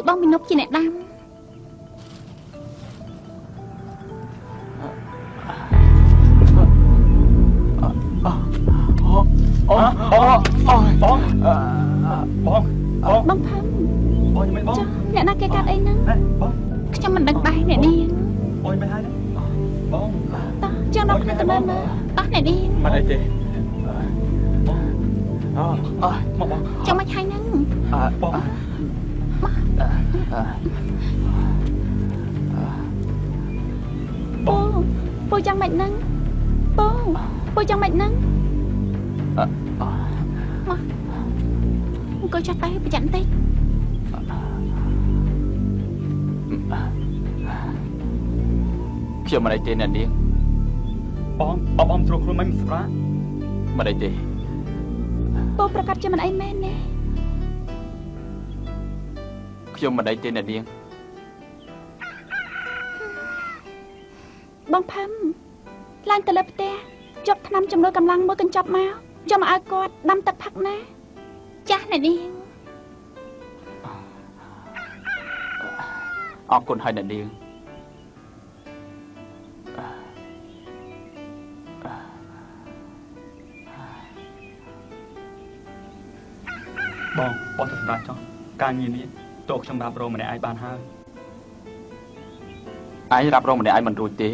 បងមីនុបជាអ្នកដាំបងផឹមចុះអ្នកណាគេកាត់អីហ្នឹងខ្ញុំមិនដឹងដែរអ្នកនាងបងមិនហើយបងតោះចាំដល់គ្នាទៅមើលតោះអ្នកនាងមិនអីទេមកបងចាំមិនហើយហ្នឹងបងពូចាំមិនហ្នឹងពូចាំមិនហ្នឹងមកអង្គុយចាស់តែប្រយ័ត្នតិចខ្ញុំមិនអីទេអ្នកនាងបងត្រួតខ្លួនមិនស្រាមិនអីទេពូប្រកាសជាមិនអីមែនទេខ្ញុំមិនអីទេអ្នកនាងបងផឹមឡើងទៅលើផ្ទះយកថ្នាំជំនួយកម្លាំងមួយកញ្ចប់មកយកមកឲ្យគាត់ដាំទឹកផឹកណាចាស់អ្នកនាងអរគុណហើយអ្នកនាងបងទៅសម្រាប់ចុះការងារនេះតើខ្ញុំរាប់រងម្នាក់ឯងបានហើយឯងរាប់រងម្នាក់ឯងមិនរួចទេ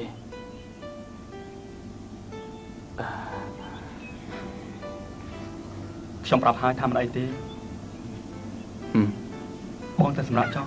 ខ្ញុំប្រាប់ហើយថាមិនអីទេបងទៅសម្រាប់ចុះ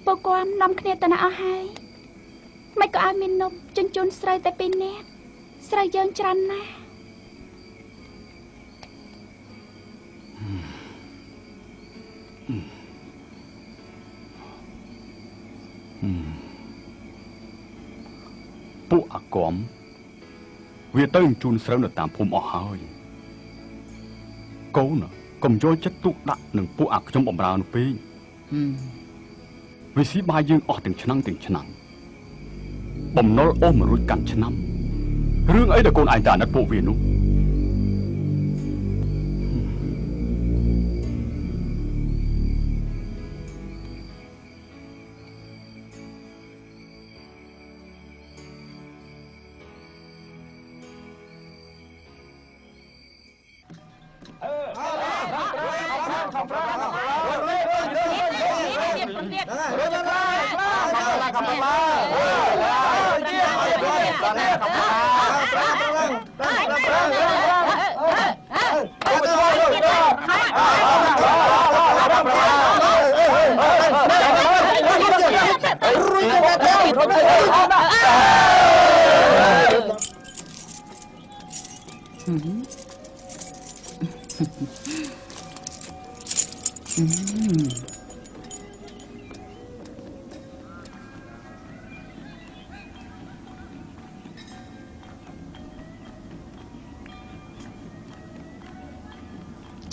ពូគាត់នាំគ្នាទៅណាអស់ហើយមិនក៏ឲ្យមាននប់ជញ្ជូនស្រូវតែ2នាក់ស្រូវយើងច្រើនណាស់ពួកអាគមវាទៅជូនស្រូវនៅតាមភូមិអស់ហើយកូនកុំយកចិត្តទុកដាក់នឹងពួកអាខ្ញុំបំរើនោះពេកវាស៊ីបាយយើងអស់ទាំងឆ្នាំបំណុលអូសមករួចកាន់ឆ្នាំរឿងអីដែលកូនឯងតែអាណិតពួកវានោះ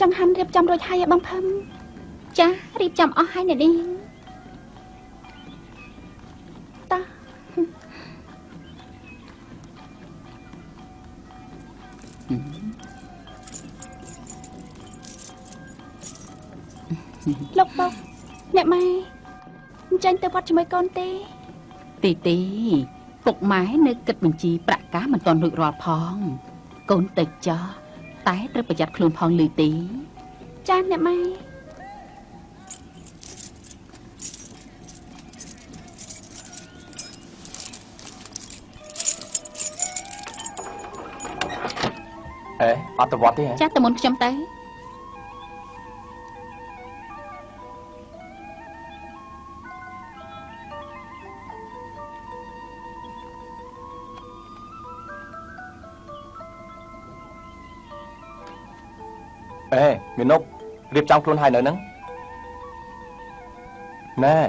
ចង្ហាន់រៀបចំរួចហើយបងផឹមចារៀបចំអស់ហើយអ្នកនាងតោះលោកបុកអ្នកម៉ែអញ្ចឹងទៅវត្តជាមួយកូនទេទី ពុកម៉ែនៅគិតបញ្ជីប្រាក់កាសមិនទាន់រួចរាល់ផងកូនតិចចោះតែត្រូវប្រយ័ត្នខ្លួនផងលឺទេចាអ្នកម៉ែអត់ទៅវត្តទេចាស់តែមុនខ្ញុំទៅមាននុករៀបចំខ្លួនហើយនៅហ្នឹងណែ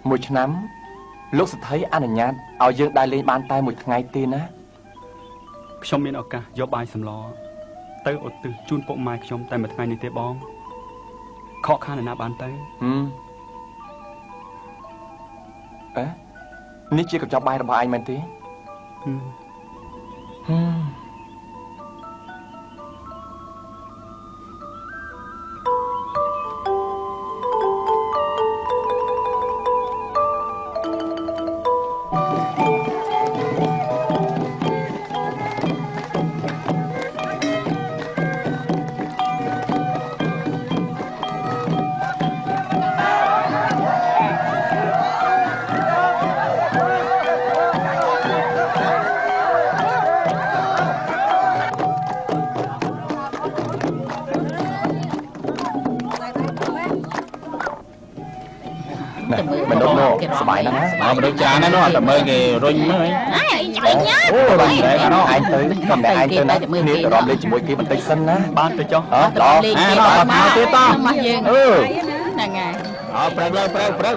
មួយឆ្នាំលោកសទ្ធិអនុញ្ញាតឲ្យយើងដើរលេងបានតែមួយថ្ងៃទេណាខ្ញុំមានឱកាសយកបាយសម្លទៅឧទ្ទិសជូនពុកម៉ែខ្ញុំតែមួយថ្ងៃនេះទេបងខកខានណាបានទៅនេះជាកញ្ចប់បាយរបស់ឯងមែនទេសบายណាស់មកមនុស្សចាណានោះតែមើលគេរុញមើលអូបានតែណោះឯងទៅមិនតែឯងទៅណាគ្នាទៅរំលេងជាមួយគេបន្តិចសិនណាបានទៅចុះដល់មកទៀតតមកយើងហ្នឹងហើយព្រឹកលើព្រឹក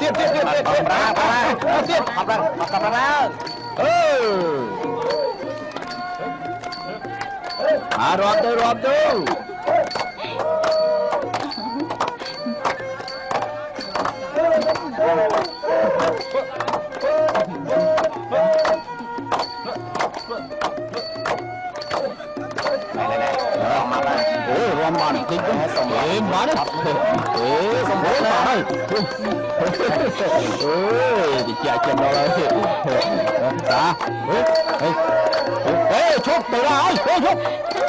ទៀតទៀតអបប្រារាប់ទៅបានតិចសំលេងបានសំលេងបានហើយទីជាចាំដល់ហើយតាឈប់ទៅហើយឈប់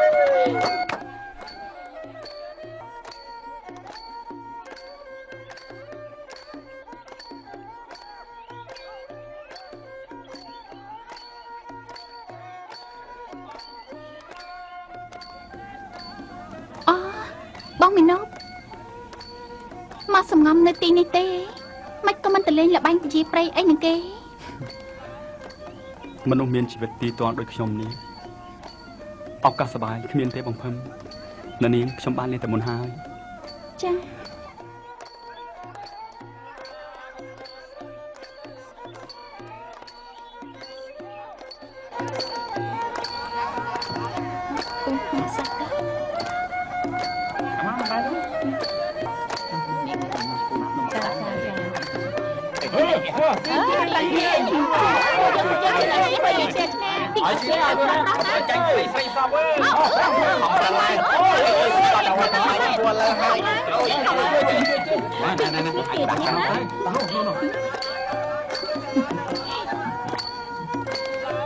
បងមីណូមកសំងំនៅទីនេះទេមិនក៏មិនទៅលេងល្បែងពជាព្រៃអីនឹងគេមនុស្សមានជីវិតទីទាល់ដូចខ្ញុំនេះឱកាសសបាយគ្មានទេបងភឹមនៅនាងខ្ញុំបានលេងតែមុនហើយចា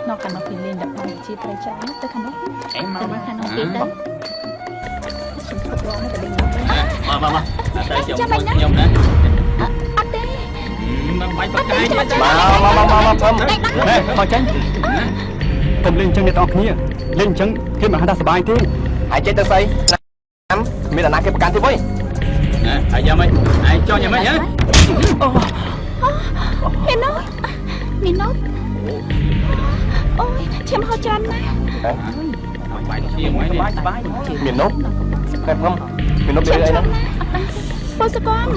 nó khả năng lên đập bằng chi tay trái tới khả năng em mà khả năng tiến tới mà tại chồng nhom đấy anh đi mày bắt cái mà mà tránhผมเล่นจังเนี่ยตอนนี้เล่นจังที่มันหาได้สบายที่ไอ้เจ๊ตะไซน้ำมีแต่นักเก็บประกันที่ไว้ไอ้ยังไม่ไอ้choยังไม่nhá mi nốt ôi chém ho chân mà miền nốt đẹp không miền nốt đi đây nè bố sư con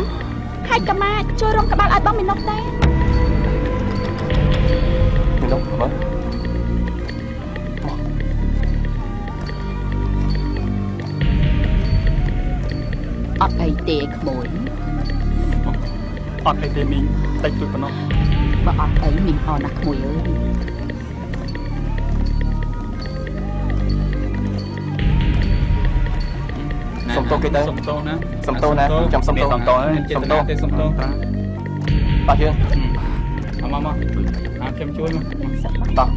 hai cả ma chơi rong cả bạn ai bóng miền nốt đây miền nốt hả ọt ai tê khmối ọt ai tê mình tay tôi còn nó và ọt ấy mình ho nặc khmối ơi sông tô cái đây sông tô nè trong sông tô ấy sông tô តោះយើង មកខ្ញុំជួយមក តោះ